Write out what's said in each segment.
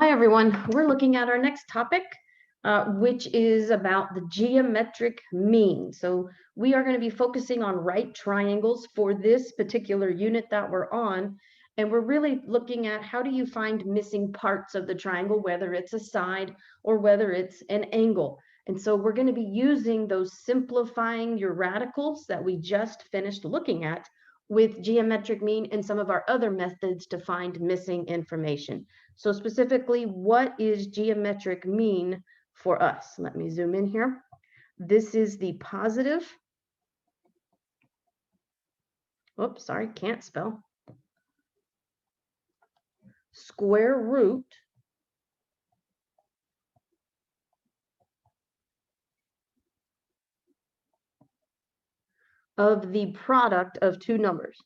Hi, everyone. We're looking at our next topic, which is about the geometric mean. So we are going to be focusing on right triangles for this particular unit that we're on. And we're really looking at how do you find missing parts of the triangle, whether it's a side or whether it's an angle. And so we're going to be using those simplifying your radicals that we just finished looking at with geometric mean and some of our other methods to find missing information. So specifically, what is geometric mean for us? Let me zoom in here. This is the positive. Oops, sorry, can't spell. Square root of the product of two numbers.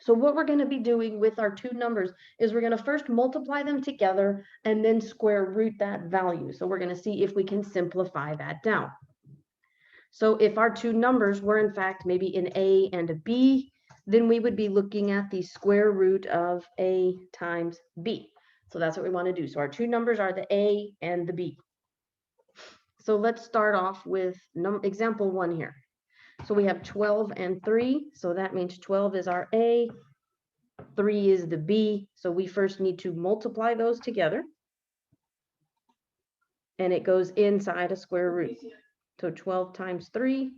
So what we're going to be doing with our two numbers is we're going to first multiply them together and then square root that value. So we're going to see if we can simplify that down. So if our two numbers were in fact maybe an A and a B, then we would be looking at the square root of A times B. So that's what we want to do. So our two numbers are the A and the B. So let's start off with example 1 here. So we have 12 and 3. So that means 12 is our A, 3 is the B. So we first need to multiply those together. And it goes inside a square root. So 12 times 3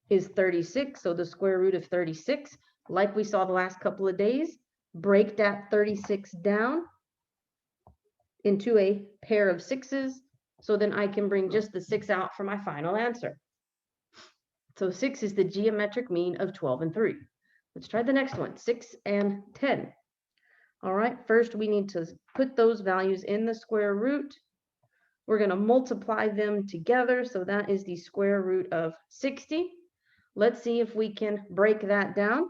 is 36. So the square root of 36, like we saw the last couple of days, break that 36 down into a pair of sixes. So then I can bring just the 6 out for my final answer. So 6 is the geometric mean of 12 and 3. Let's try the next one, 6 and 10. All right, first we need to put those values in the square root. We're going to multiply them together. So that is the square root of 60. Let's see if we can break that down.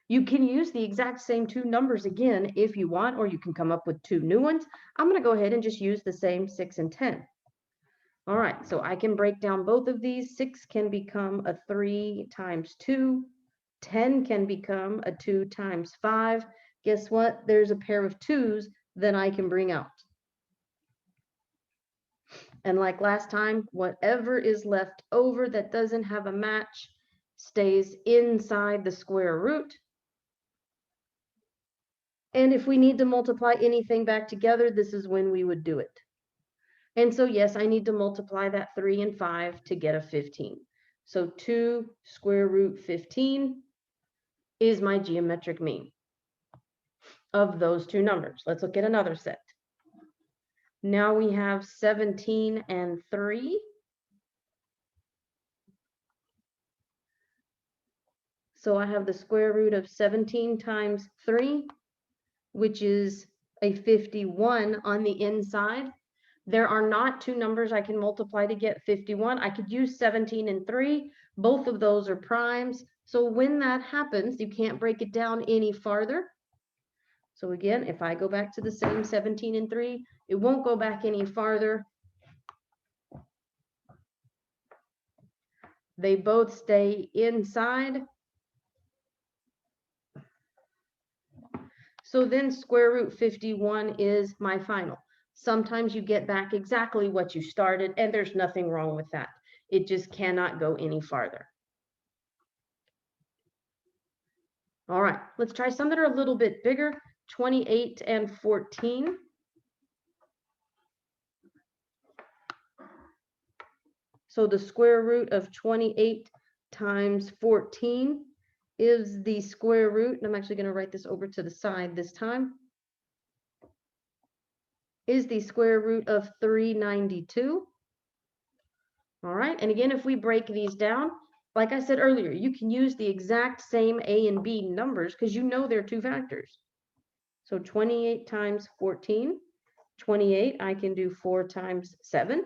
You can use the exact same two numbers again if you want, or you can come up with two new ones. I'm going to go ahead and just use the same 6 and 10. All right, so I can break down both of these. 6 can become a 3 times 2. 10 can become a 2 times 5. Guess what? There's a pair of 2's that I can bring out. And like last time, whatever is left over that doesn't have a match stays inside the square root. And if we need to multiply anything back together, this is when we would do it. And so, yes, I need to multiply that 3 and 5 to get a 15. So 2 square root 15 is my geometric mean of those two numbers. Let's look at another set. Now we have 17 and 3. So I have the square root of 17 times 3, which is a 51 on the inside. There are not two numbers I can multiply to get 51. I could use 17 and 3. Both of those are primes. So when that happens, you can't break it down any farther. So again, if I go back to the same 17 and 3, it won't go back any farther. They both stay inside. So then square root 51 is my final. Sometimes you get back exactly what you started, and there's nothing wrong with that. It just cannot go any farther. All right, let's try some that are a little bit bigger, 28 and 14. So the square root of 28 times 14 is the square root, and I'm actually going to write this over to the side this time, is the square root of 392. All right, and again, if we break these down, like I said earlier, you can use the exact same A and B numbers because you know they're two factors. So 28 times 14, 28, I can do 4 times 7.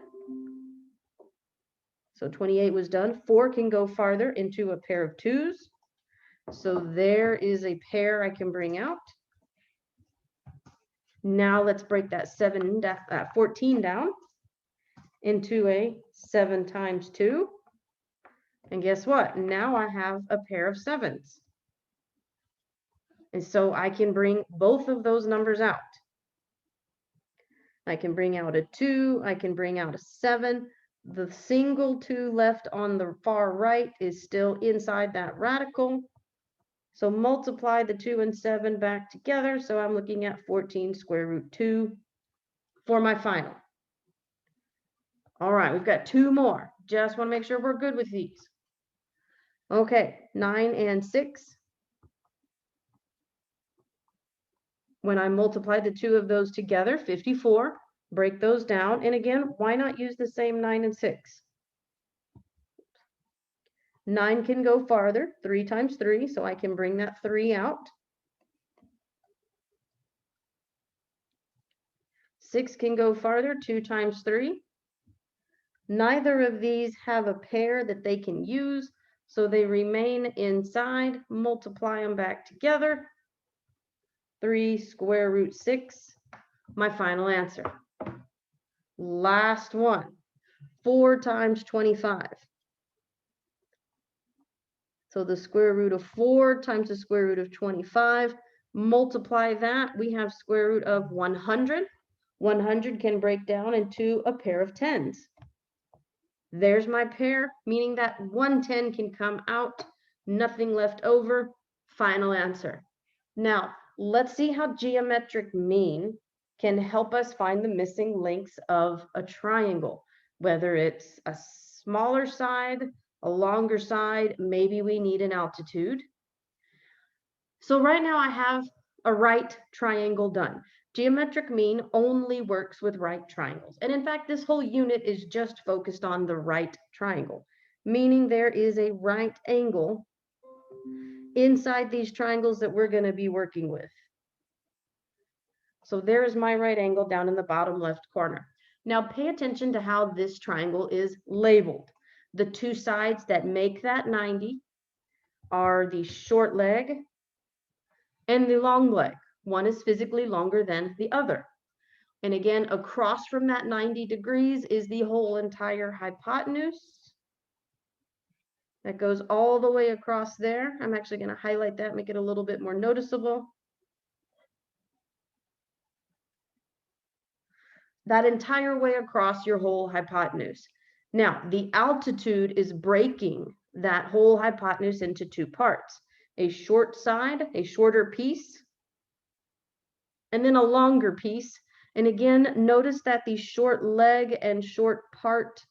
So 28 was done. 4 can go farther into a pair of 2's. So there is a pair I can bring out. Now let's break that 14 down. into a 7 times 2. And guess what? Now I have a pair of 7s. And so I can bring both of those numbers out. I can bring out a 2, I can bring out a 7. The single 2 left on the far right is still inside that radical. So multiply the 2 and 7 back together. So I'm looking at 14 square root 2 for my final. All right, we've got 2 more. Just want to make sure we're good with these. Okay, 9 and 6. When I multiply the 2 of those together, 54, break those down. And again, why not use the same 9 and 6? 9 can go farther, 3 times 3, so I can bring that 3 out. 6 can go farther, 2 times 3. Neither of these have a pair that they can use, so they remain inside. Multiply them back together. 3 square root 6, my final answer. Last one, 4 times 25. So the square root of 4 times the square root of 25, multiply that, we have square root of 100. 100 can break down into a pair of 10s. There's my pair, meaning that 110 can come out, nothing left over, final answer. Now, let's see how geometric mean can help us find the missing links of a triangle, whether it's a smaller side, a longer side, maybe we need an altitude. So right now I have a right triangle done. Geometric mean only works with right triangles. And in fact, this whole unit is just focused on the right triangle, meaning there is a right angle inside these triangles that we're going to be working with. So there is my right angle down in the bottom left corner. Now pay attention to how this triangle is labeled. The 2 sides that make that 90 are the short leg and the long leg. One is physically longer than the other. And again, across from that 90 degrees is the whole entire hypotenuse. That goes all the way across there. I'm actually going to highlight that, make it a little bit more noticeable. That entire way across your whole hypotenuse. Now, the altitude is breaking that whole hypotenuse into 2 parts. A short side, a shorter piece, and then a longer piece. And again, notice that the short leg and short part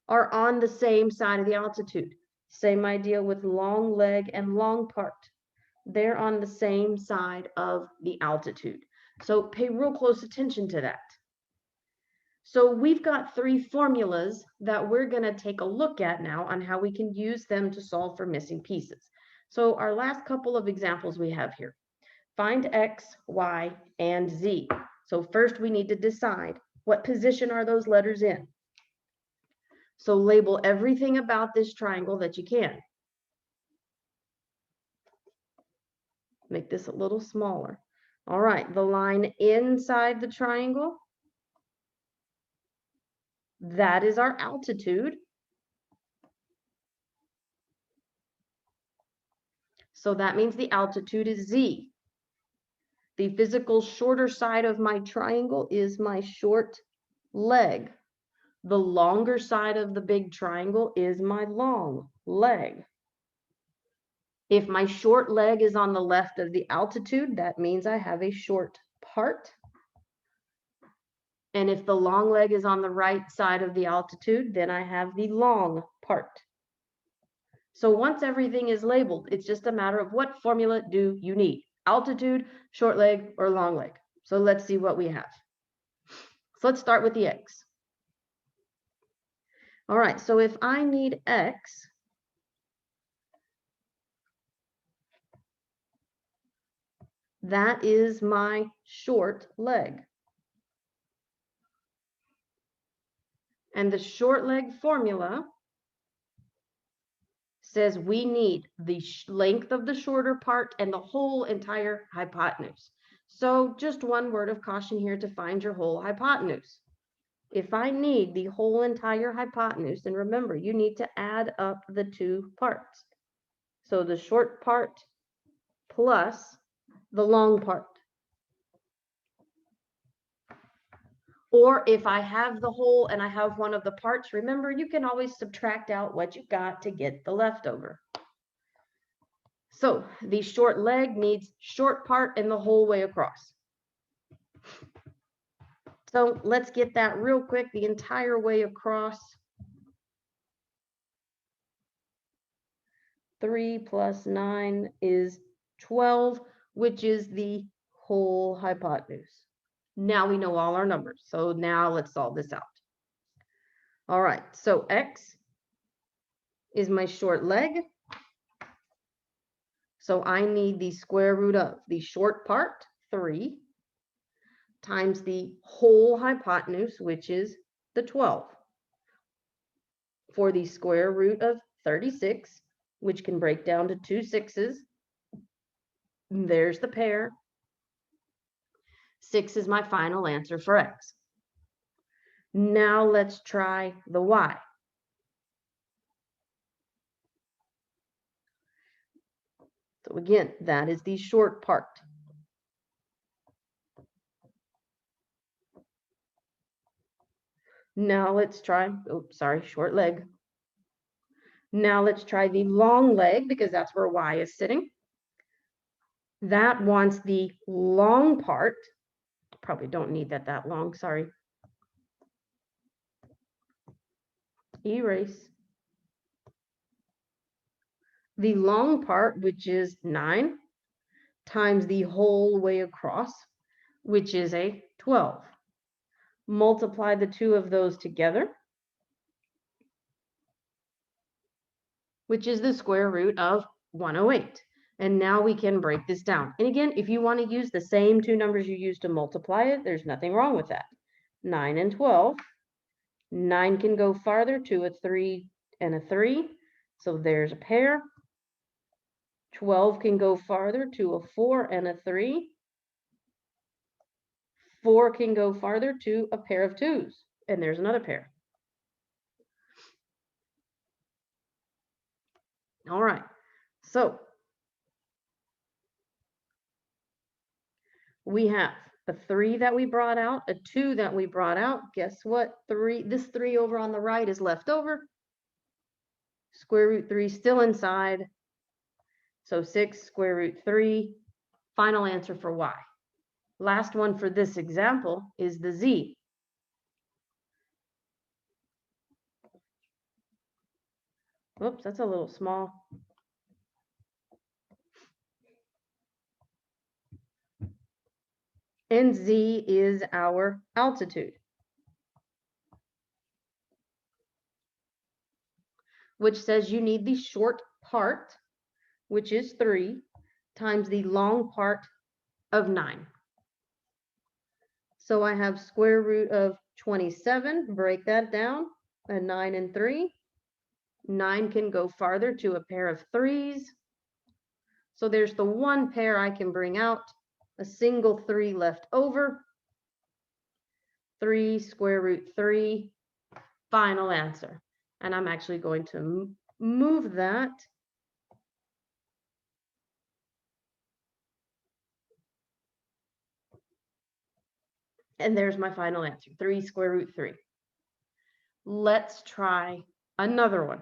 are on the same side of the altitude. Same idea with long leg and long part. They're on the same side of the altitude. So pay real close attention to that. So we've got 3 formulas that we're going to take a look at now on how we can use them to solve for missing pieces. So our last couple of examples we have here. Find x, y, and z. So first we need to decide what position are those letters in. So label everything about this triangle that you can. Make this a little smaller. All right, the line inside the triangle, that is our altitude. So that means the altitude is z. The physical shorter side of my triangle is my short leg. The longer side of the big triangle is my long leg. If my short leg is on the left of the altitude, that means I have a short part. And if the long leg is on the right side of the altitude, then I have the long part. So once everything is labeled, it's just a matter of what formula do you need? Altitude, short leg, or long leg? So let's see what we have. So let's start with the x. All right, so if I need x, that is my short leg. And the short leg formula says we need the length of the shorter part and the whole entire hypotenuse. So just one word of caution here to find your whole hypotenuse. if I need the whole entire hypotenuse, and remember, you need to add up the two parts. So the short part plus the long part. Or if I have the whole and I have one of the parts, remember, you can always subtract out what you got to get the leftover. So the short leg needs short part and the whole way across. So let's get that real quick, the entire way across. 3 plus 9 is 12, which is the whole hypotenuse. Now we know all our numbers. So now let's solve this out. All right, so x is my short leg. So I need the square root of the short part, 3, times the whole hypotenuse, which is the 12. For the square root of 36, which can break down to 2 6s. There's the pair. 6 is my final answer for x. Now let's try the y. So again, that is the short part. Now let's try, short leg. Now let's try the long leg, because that's where y is sitting. That wants the long part. Probably don't need that long, sorry. Erase. The long part, which is 9, times the whole way across, which is a 12. Multiply the two of those together, which is the square root of 108. And now we can break this down. And again, if you want to use the same two numbers you used to multiply it, there's nothing wrong with that. 9 and 12. 9 can go farther to a 3 and a 3. So there's a pair. 12 can go farther to a 4 and a 3. 4 can go farther to a pair of 2s. And there's another pair. All right. So we have a 3 that we brought out, a 2 that we brought out. Guess what? This 3 over on the right is left over. Square root 3 still inside. So 6 square root 3. Final answer for y. Last one for this example is the z. Oops, that's a little small. And z is our altitude, which says you need the short part, which is 3, times the long part of 9. So I have square root of 27, break that down, a 9 and 3. 9 can go farther to a pair of 3s. So there's the one pair I can bring out, a single 3 left over. 3 square root 3, final answer. And I'm actually going to move that. And there's my final answer, 3 square root 3. Let's try another one.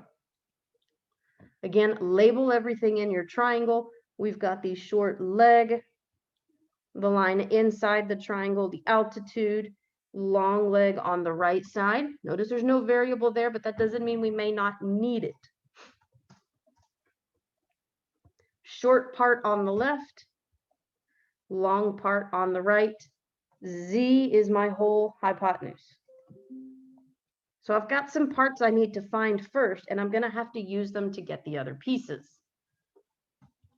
Again, label everything in your triangle. We've got the short leg, the line inside the triangle, the altitude, long leg on the right side. Notice there's no variable there, but that doesn't mean we may not need it. Short part on the left, long part on the right. Z is my whole hypotenuse. So I've got some parts I need to find first, and I'm going to have to use them to get the other pieces.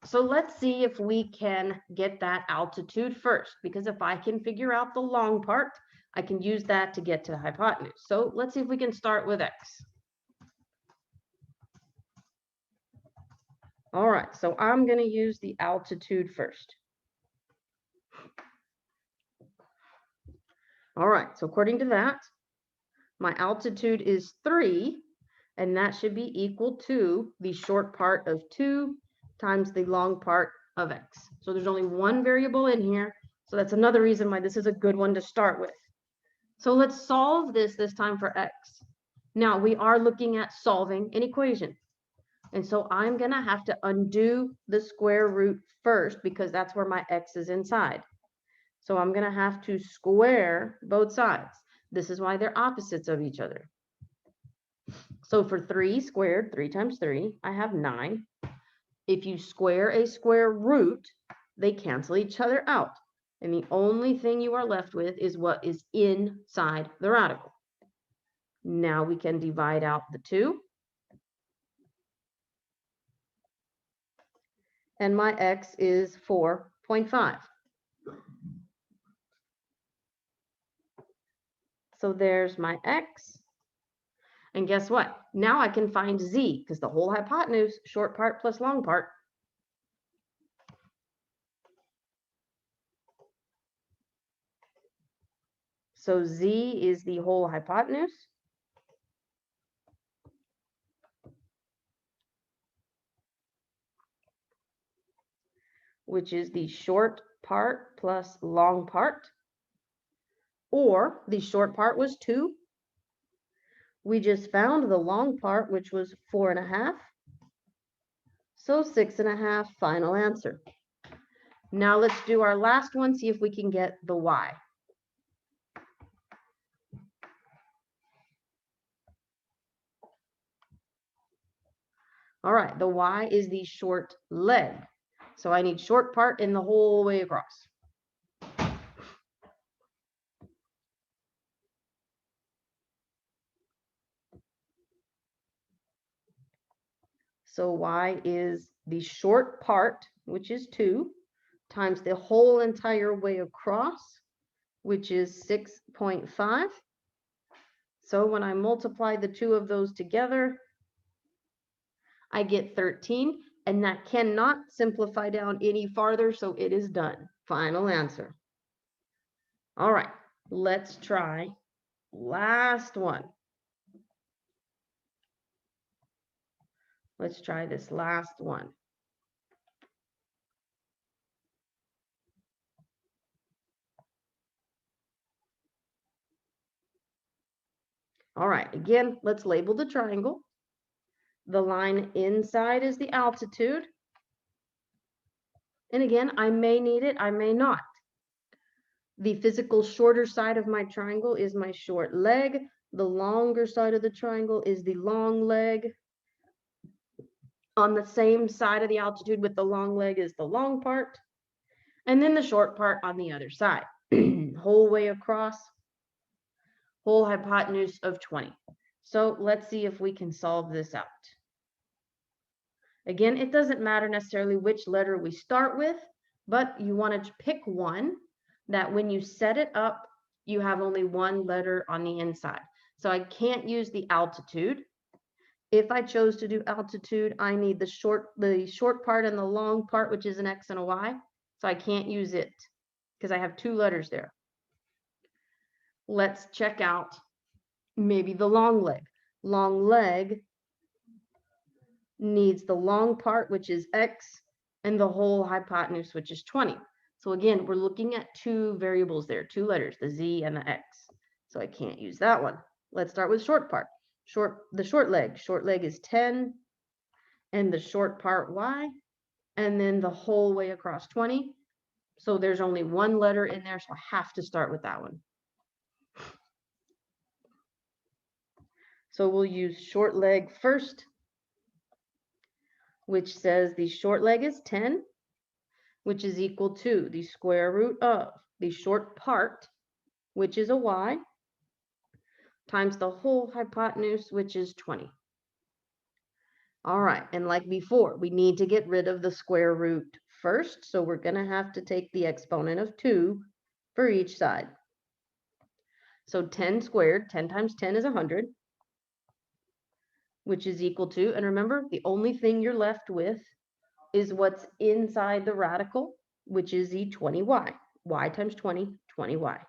So let's see if we can get that altitude first, because if I can figure out the long part, I can use that to get to the hypotenuse. So let's see if we can start with x. All right, so I'm going to use the altitude first. All right, so according to that, My altitude is 3, and that should be equal to the short part of 2 times the long part of x. So there's only one variable in here. So that's another reason why this is a good one to start with. So let's solve this time for x. Now we are looking at solving an equation. And so I'm going to have to undo the square root first because that's where my x is inside. So I'm going to have to square both sides. This is why they're opposites of each other. So for 3 squared, 3 times 3, I have 9. If you square a square root, they cancel each other out. And the only thing you are left with is what is inside the radical. Now we can divide out the 2. And my x is 4.5. So there's my x. And guess what? Now I can find z, because the whole hypotenuse, short part plus long part. So z is the whole hypotenuse. Which is the short part plus long part. Or the short part was 2. We just found the long part, which was 4.5. So 6.5, final answer. Now let's do our last one, see if we can get the y. All right, the y is the short leg. So I need short part in the whole way across. So y is the short part, which is 2, times the whole entire way across, which is 6.5. So when I multiply the 2 of those together, I get 13, and that cannot simplify down any farther, so it is done. Final answer. All right, let's try last one. Let's try this last one. All right, again, let's label the triangle. The line inside is the altitude. And again, I may need it, I may not. The physical shorter side of my triangle is my short leg. The longer side of the triangle is the long leg. On the same side of the altitude with the long leg is the long part. And then the short part on the other side. Whole way across, whole hypotenuse of 20. So let's see if we can solve this out. Again, it doesn't matter necessarily which letter we start with, but you want to pick one that when you set it up, you have only one letter on the inside. So I can't use the altitude. If I chose to do altitude, I need the short part and the long part, which is an X and a Y. So I can't use it because I have 2 letters there. Let's check out maybe the long leg. Long leg needs the long part, which is X, and the whole hypotenuse, which is 20. So again, we're looking at 2 variables there, 2 letters, the Z and the X. So I can't use that one. Let's start with short part. The short leg is 10, and the short part Y, and then the whole way across 20. So there's only one letter in there, so I have to start with that one. So we'll use short leg first, which says the short leg is 10, which is equal to the square root of the short part, which is a Y, times the whole hypotenuse, which is 20. All right, and like before, we need to get rid of the square root first, so we're going to have to take the exponent of 2 for each side. So 10 squared, 10 times 10 is 100, which is equal to, and remember, the only thing you're left with is what's inside the radical, which is the 20y. Y times 20, 20y.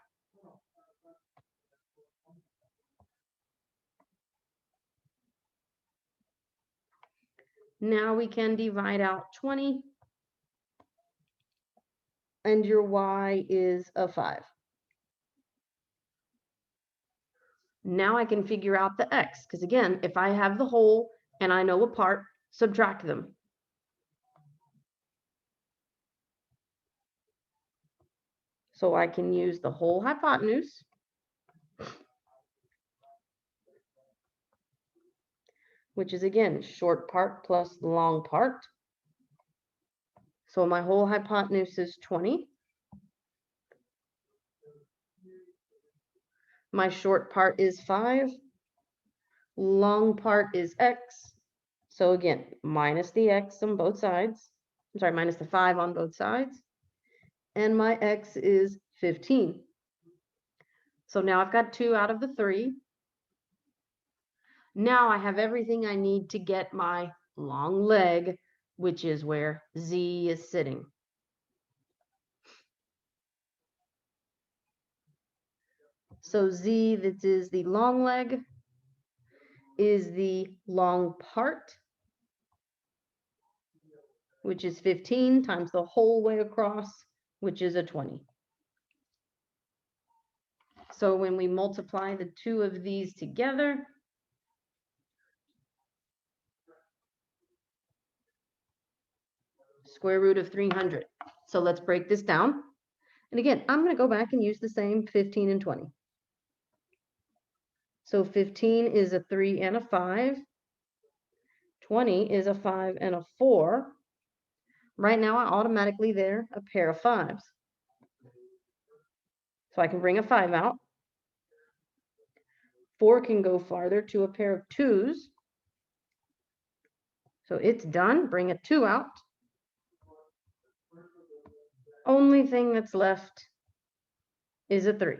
Now we can divide out 20. And your y is a 5. Now I can figure out the x, because again, if I have the whole and I know a part, subtract them. So I can use the whole hypotenuse, which is again, short part plus long part. So my whole hypotenuse is 20. My short part is 5. Long part is x. So again, minus the x on both sides. I'm sorry, minus the 5 on both sides. And my x is 15. So now I've got 2 out of the 3. Now I have everything I need to get my long leg, which is where z is sitting. So z, that is the long leg, is the long part, which is 15 times the whole way across, which is a 20. So when we multiply the two of these together, square root of 300. So let's break this down. And again, I'm going to go back and use the same 15 and 20. So 15 is a 3 and a 5. 20 is a 5 and a 4. Right now, I automatically there a pair of 5s. So I can bring a 5 out. 4 can go farther to a pair of 2s. So it's done. Bring a 2 out. Only thing that's left is a 3.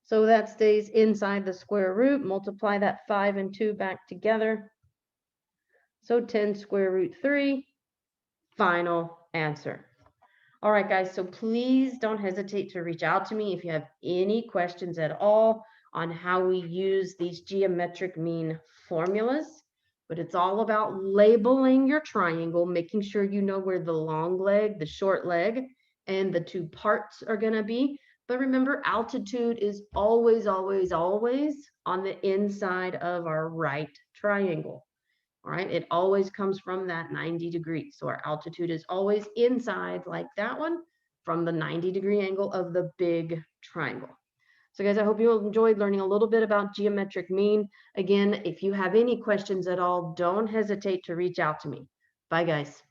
So that stays inside the square root. Multiply that 5 and 2 back together. So 10 square root 3, final answer. All right, guys, so please don't hesitate to reach out to me if you have any questions at all on how we use these geometric mean formulas. But it's all about labeling your triangle, making sure you know where the long leg, the short leg, and the two parts are going to be. But remember, altitude is always, always, always on the inside of our right triangle. All right, it always comes from that 90 degrees. So our altitude is always inside like that one from the 90-degree angle of the big triangle. So guys, I hope you enjoyed learning a little bit about geometric mean. Again, if you have any questions at all, don't hesitate to reach out to me. Bye guys.